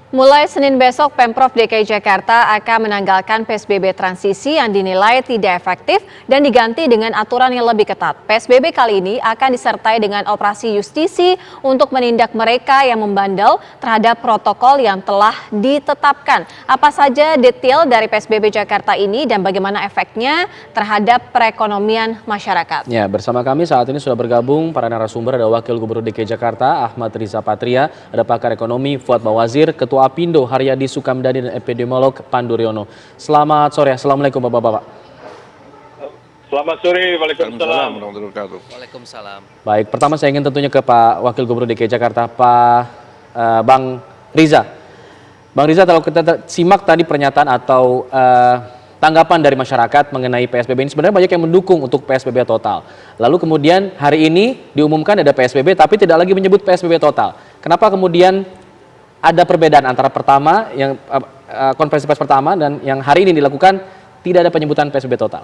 Mulai Senin besok, Pemprov DKI Jakarta akan menanggalkan PSBB transisi yang dinilai tidak efektif dan diganti dengan aturan yang lebih ketat. PSBB kali ini akan disertai dengan operasi justisi untuk menindak mereka yang membandel terhadap protokol yang telah ditetapkan. Apa saja detail dari PSBB Jakarta ini dan bagaimana efeknya terhadap perekonomian masyarakat? Ya, bersama kami saat ini sudah bergabung para narasumber, ada Wakil Gubernur DKI Jakarta Ahmad Riza Patria, ada pakar ekonomi Fuad Bawazir, Ketua Apindo Haryadi Sukamdhani, dan epidemiolog Pandu Riono. Selamat sore, Assalamualaikum Bapak-Bapak. Selamat sore, Waalaikumsalam. Waalaikumsalam. Baik, pertama saya ingin tentunya ke Pak Wakil Gubernur DKI Jakarta, Bang Riza. Bang Riza, kalau kita simak tadi pernyataan atau tanggapan dari masyarakat mengenai PSBB ini, sebenarnya banyak yang mendukung untuk PSBB total. Lalu kemudian hari ini diumumkan ada PSBB tapi tidak lagi menyebut PSBB total. Kenapa kemudian ada perbedaan antara pertama yang konferensi pers pertama dan yang hari ini dilakukan tidak ada penyebutan PSBB total?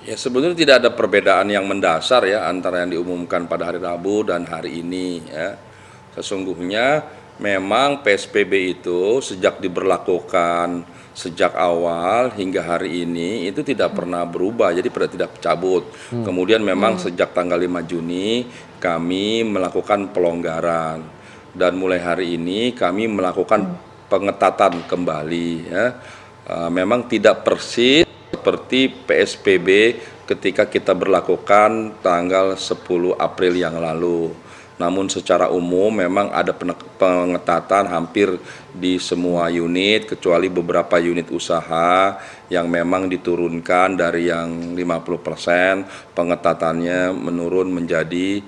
Ya, sebenarnya tidak ada perbedaan yang mendasar ya antara yang diumumkan pada hari Rabu dan hari ini ya. Sesungguhnya memang PSBB itu sejak diberlakukan sejak awal hingga hari ini itu tidak pernah berubah, jadi tidak cabut. Kemudian memang sejak tanggal 5 Juni kami melakukan pelonggaran dan mulai hari ini kami melakukan pengetatan kembali ya. Memang tidak persis seperti PSBB ketika kita berlakukan tanggal 10 April yang lalu. Namun secara umum memang ada pengetatan hampir di semua unit kecuali beberapa unit usaha yang memang diturunkan dari yang 50%, pengetatannya menurun menjadi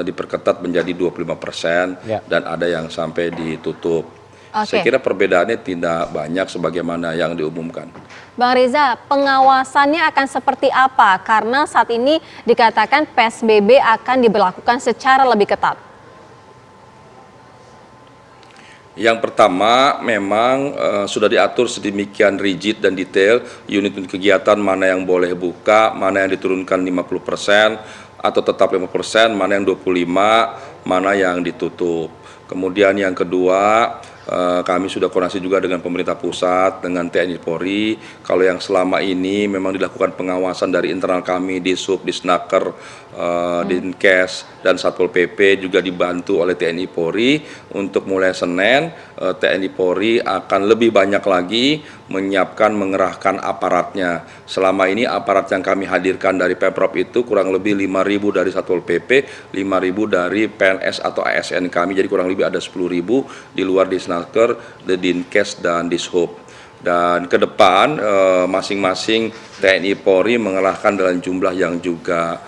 diperketat menjadi 25% Ya. dan ada yang sampai ditutup. Oke. Saya kira perbedaannya tidak banyak sebagaimana yang diumumkan. Bang Riza, pengawasannya akan seperti apa? Karena saat ini dikatakan PSBB akan diberlakukan secara lebih ketat. Yang pertama memang sudah diatur sedemikian rigid dan detail unit-unit kegiatan mana yang boleh buka, mana yang diturunkan 50% atau tetap 5%, mana yang 25%, mana yang ditutup. Kemudian yang kedua, kami sudah koordinasi juga dengan pemerintah pusat, dengan TNI Polri. Kalau yang selama ini memang dilakukan pengawasan dari internal kami di Sub, di Snaker, Dinkes, dan Satpol PP juga dibantu oleh TNI Polri. Untuk mulai Senin, TNI Polri akan lebih banyak lagi menyiapkan, mengerahkan aparatnya. Selama ini aparat yang kami hadirkan dari Pemprov itu kurang lebih 5.000 dari Satpol PP, 5.000 dari PNS atau ASN kami, jadi kurang lebih ada 10.000 di luar di Snaker, di Dinkes, dan di Sub. Dan ke depan masing-masing TNI Polri mengerahkan dalam jumlah yang juga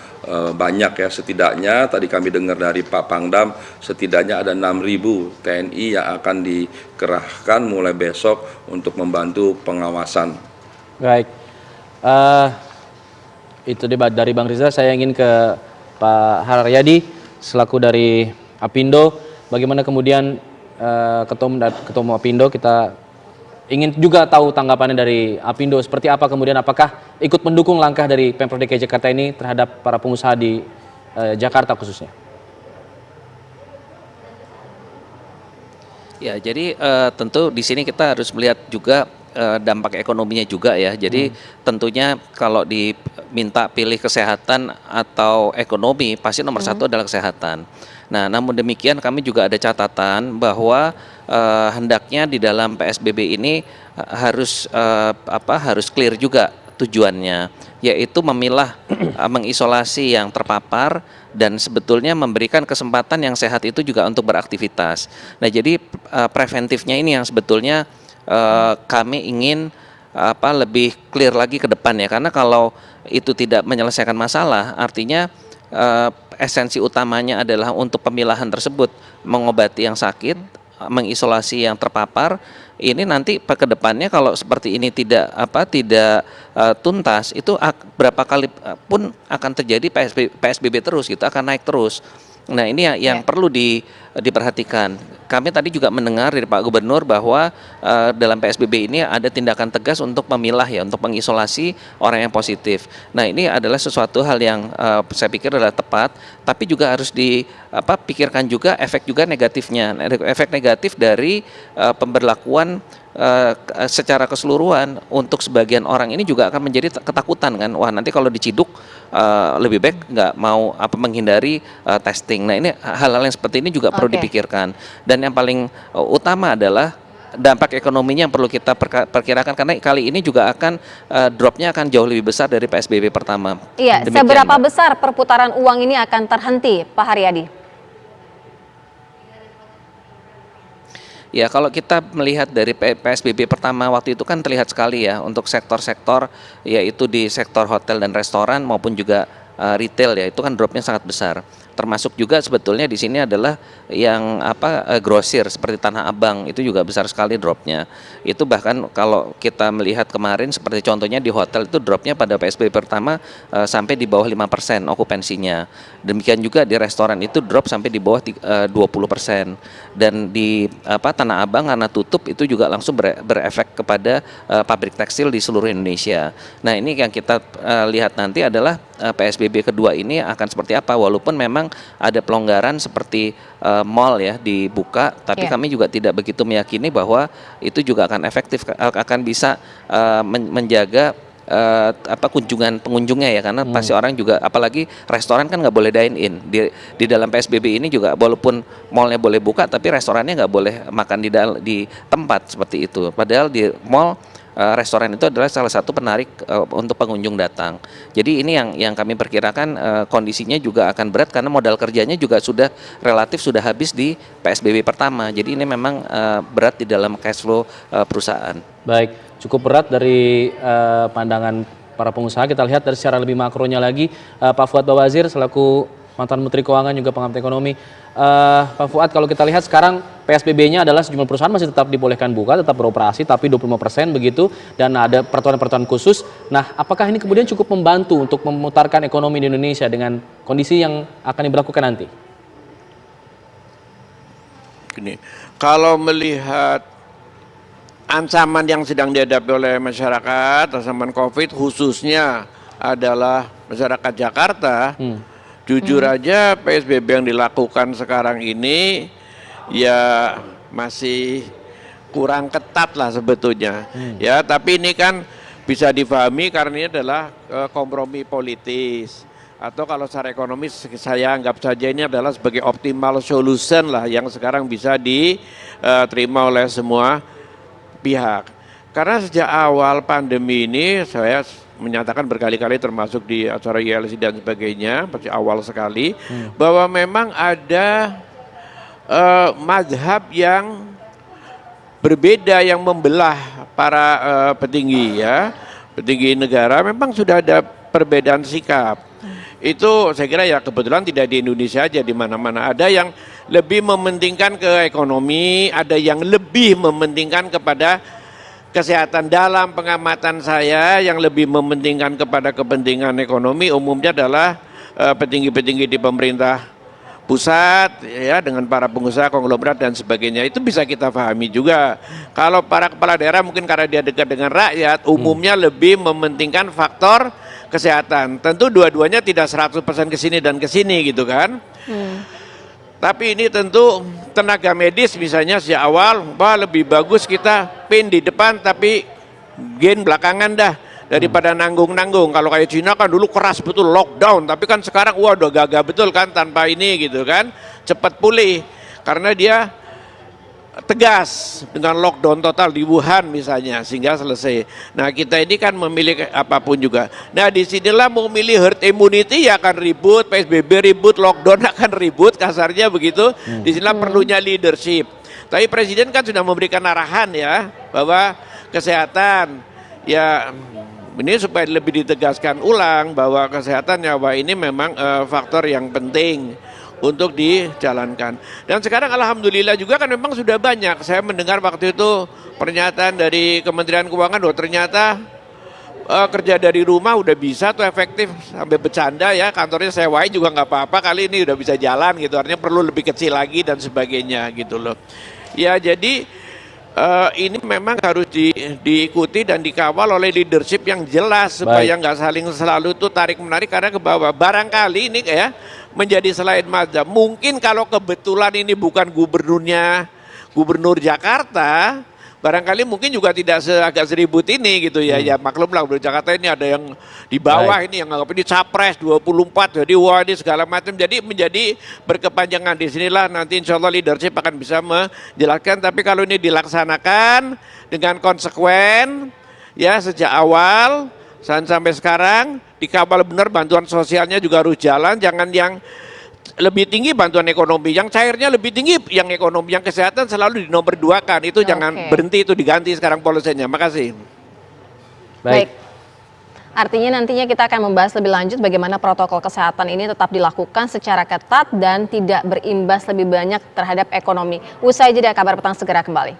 banyak ya, setidaknya tadi kami dengar dari Pak Pangdam setidaknya ada 6.000 TNI yang akan dikerahkan mulai besok untuk membantu pengawasan. Baik, itu debat dari Bang Riza. Saya ingin ke Pak Haryadi selaku dari Apindo. Bagaimana kemudian ketua Apindo, kita ingin juga tahu tanggapannya dari Apindo seperti apa kemudian, apakah ikut mendukung langkah dari Pemprov DKI Jakarta ini terhadap para pengusaha di Jakarta khususnya? Ya, jadi tentu di sini kita harus melihat juga dampak ekonominya juga ya. Jadi tentunya kalau diminta pilih kesehatan atau ekonomi, pasti nomor satu adalah kesehatan. Nah, namun demikian kami juga ada catatan bahwa hendaknya di dalam PSBB ini harus clear juga tujuannya, yaitu memilah mengisolasi yang terpapar dan sebetulnya memberikan kesempatan yang sehat itu juga untuk beraktivitas. Nah, jadi preventifnya ini yang sebetulnya kami ingin lebih clear lagi ke depan ya, karena kalau itu tidak menyelesaikan masalah, artinya esensi utamanya adalah untuk pemilahan tersebut mengobati yang sakit, mengisolasi yang terpapar. Ini nanti ke depannya kalau seperti ini tidak tuntas, itu berapa kali pun akan terjadi PSBB terus gitu, akan naik terus. Nah, ini yang perlu diperhatikan. Kami tadi juga mendengar dari Pak Gubernur bahwa dalam PSBB ini ada tindakan tegas untuk memilah ya, untuk mengisolasi orang yang positif. Nah, ini adalah sesuatu hal yang saya pikir adalah tepat, tapi juga harus dipikirkan juga efek juga negatifnya. Efek negatif dari pemberlakuan secara keseluruhan untuk sebagian orang ini juga akan menjadi ketakutan kan, wah nanti kalau diciduk lebih baik nggak mau menghindari testing. Nah, ini hal-hal yang seperti ini juga perlu dipikirkan, dan yang paling utama adalah dampak ekonominya yang perlu kita perkirakan, karena kali ini juga akan dropnya akan jauh lebih besar dari PSBB pertama. Iya, Demikian, seberapa Mbak. besar perputaran uang ini akan terhenti, Pak Haryadi? Ya, kalau kita melihat dari PSBB pertama waktu itu kan terlihat sekali ya untuk sektor-sektor, yaitu di sektor hotel dan restoran maupun juga retail ya, itu kan dropnya sangat besar. Termasuk juga sebetulnya di sini adalah yang grosir seperti Tanah Abang, itu juga besar sekali dropnya. Itu bahkan kalau kita melihat kemarin seperti contohnya di hotel itu dropnya pada PSBB pertama sampai di bawah 5% okupansinya. Demikian juga di restoran itu drop sampai di bawah 20%. Dan di Tanah Abang karena tutup itu juga langsung berefek kepada pabrik tekstil di seluruh Indonesia. Nah, ini yang kita lihat nanti adalah PSBB kedua ini akan seperti apa, walaupun memang ada pelonggaran seperti mall ya dibuka, tapi kami juga tidak begitu meyakini bahwa itu juga akan efektif, akan bisa menjaga kunjungan pengunjungnya ya, karena pasti orang juga, apalagi restoran kan nggak boleh dine in di dalam PSBB ini juga, walaupun mallnya boleh buka tapi restorannya nggak boleh makan di tempat seperti itu, padahal di mall restoran itu adalah salah satu penarik untuk pengunjung datang. Jadi ini yang kami perkirakan kondisinya juga akan berat karena modal kerjanya juga sudah relatif sudah habis di PSBB pertama. Jadi ini memang berat di dalam cash flow perusahaan. Baik, cukup berat dari pandangan para pengusaha. Kita lihat dari secara lebih makronya lagi, Pak Fuad Bawazir selaku mantan Menteri Keuangan juga pengamat ekonomi. Pak Fuad, kalau kita lihat sekarang PSBB-nya adalah sejumlah perusahaan masih tetap dibolehkan buka, tetap beroperasi, tapi 25% begitu, dan ada peraturan-peraturan khusus. Nah, apakah ini kemudian cukup membantu untuk memutarkan ekonomi di Indonesia dengan kondisi yang akan diberlakukan nanti? Gini, kalau melihat ancaman yang sedang dihadapi oleh masyarakat, ancaman COVID khususnya adalah masyarakat Jakarta, jujur aja PSBB yang dilakukan sekarang ini ya masih kurang ketat lah sebetulnya. Ya, tapi ini kan bisa difahami karena ini adalah kompromi politis. Atau kalau secara ekonomis saya anggap saja ini adalah sebagai optimal solution lah yang sekarang bisa diterima oleh semua pihak. Karena sejak awal pandemi ini saya menyatakan berkali-kali termasuk di acara YLC dan sebagainya pada awal sekali bahwa memang ada mazhab yang berbeda yang membelah para petinggi ya, petinggi negara. Memang sudah ada perbedaan sikap. Itu saya kira ya kebetulan tidak di Indonesia aja, di mana-mana ada yang lebih mementingkan ke ekonomi, ada yang lebih mementingkan kepada kesehatan. Dalam pengamatan saya yang lebih mementingkan kepada kepentingan ekonomi umumnya adalah petinggi-petinggi di pemerintah pusat ya, dengan para pengusaha konglomerat dan sebagainya. Itu bisa kita pahami juga. Kalau para kepala daerah mungkin karena dia dekat dengan rakyat umumnya lebih mementingkan faktor kesehatan. Tentu dua-duanya tidak 100% ke sini dan ke sini gitu kan. Tapi ini tentu tenaga medis misalnya sejak awal, lebih bagus kita pin di depan tapi gain belakangan dah daripada nanggung-nanggung. Kalau kayak Cina kan dulu keras betul lockdown, tapi kan sekarang udah gagah betul kan tanpa ini gitu kan, cepat pulih karena dia tegas dengan lockdown total di Wuhan misalnya sehingga selesai. Nah, kita ini kan memilih apapun juga. Nah, disinilah mau milih herd immunity ya akan ribut, PSBB ribut, lockdown akan ribut, kasarnya begitu. Disinilah perlunya leadership. Tapi Presiden kan sudah memberikan arahan ya bahwa kesehatan ya ini supaya lebih ditegaskan ulang bahwa kesehatan nyawa ini memang faktor yang penting untuk dijalankan. Dan sekarang alhamdulillah juga kan memang sudah banyak. Saya mendengar waktu itu pernyataan dari Kementerian Keuangan bahwa ternyata kerja dari rumah udah bisa tuh efektif, sampai bercanda ya, kantornya sewain juga nggak apa-apa, kali ini udah bisa jalan gitu, artinya perlu lebih kecil lagi dan sebagainya gitu loh. Ya jadi ini memang harus diikuti dan dikawal oleh leadership yang jelas supaya nggak saling selalu tuh tarik menarik karena ke bawah. Barangkali ini ya menjadi selain mazhab. Mungkin kalau kebetulan ini bukan gubernur Jakarta, barangkali mungkin juga tidak agak seribut ini gitu ya. Ya maklum lah, gubernur Jakarta ini ada yang di bawah ini yang nganggap ini capres 24, jadi wah ini segala macam. Jadi menjadi berkepanjangan. Di sinilah nanti insya Allah leadership akan bisa menjelaskan. Tapi kalau ini dilaksanakan dengan konsekuen ya sejak awal sampai sekarang, dikawal benar, bantuan sosialnya juga harus jalan, jangan yang lebih tinggi bantuan ekonomi, yang cairnya lebih tinggi yang ekonomi, yang kesehatan selalu dinomor duakan, itu jangan berhenti, itu diganti sekarang polisinya. Makasih. Baik. Artinya nantinya kita akan membahas lebih lanjut bagaimana protokol kesehatan ini tetap dilakukan secara ketat dan tidak berimbas lebih banyak terhadap ekonomi. Usai jeda, Kabar Petang segera kembali.